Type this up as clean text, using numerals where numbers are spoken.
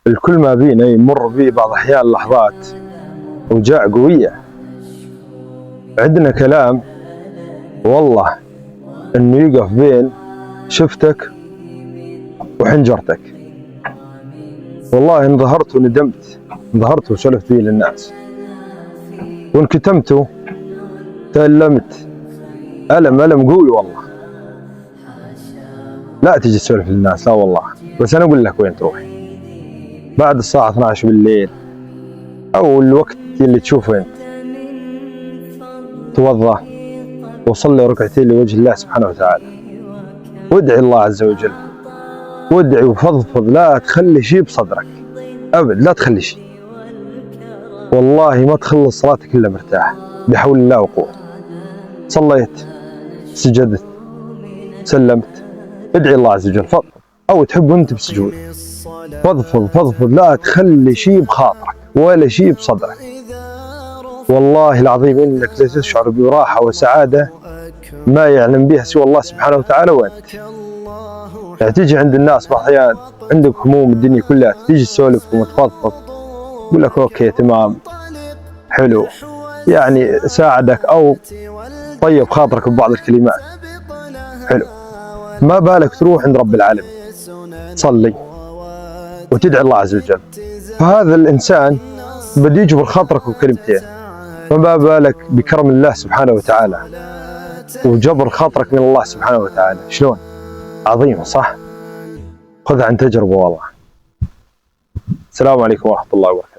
الكل ما بينا يمر به بعض الأحيان لحظات أوجاع قوية. عندنا كلام والله إنه يقف بين شفتك وحنجرتك. والله إن ظهرت وندمت، إن ظهرت وسولفت به للناس، وإن كتمت تألمت ألم قوي. والله لا تجي تسولف للناس، لا والله. بس أنا أقول لك وين تروح بعد الساعة 12 بالليل أو الوقت اللي تشوفه أنت، توضأ وصلي ركعتين لوجه الله سبحانه وتعالى، وادعي الله عز وجل، وادعي وفضفض، لا تخلي شيء بصدرك أبد، لا تخلي شيء. والله ما تخلص صلاتك إلا مرتاح بحول الله وقوته. صليت، سجدت، سلمت، ادعي الله عز وجل، فضفض، أو تحب وأنت بسجود فضفض، لا تخلي شيء بخاطرك ولا شيء بصدرك. والله العظيم إنك لتشعر براحة وسعادة ما يعلم بها سوى الله سبحانه وتعالى وأنت. يعني تيجي عند الناس بعض الأحيان عندك هموم الدنيا كلها، تيجي تسولف وتفضفض يقول لك أوكي تمام حلو، يعني ساعدك أو طيب خاطرك ببعض الكلمات حلو. ما بالك تروح عند رب العالمين تصلي وتدعي الله عز وجل، فهذا الإنسان بدي يجبر خاطرك بكلمتين، فما بالك بكرم الله سبحانه وتعالى وجبر خاطرك من الله سبحانه وتعالى. شلون؟ عظيم صح؟ خذها عن تجربة والله. السلام عليكم ورحمة الله وبركاته.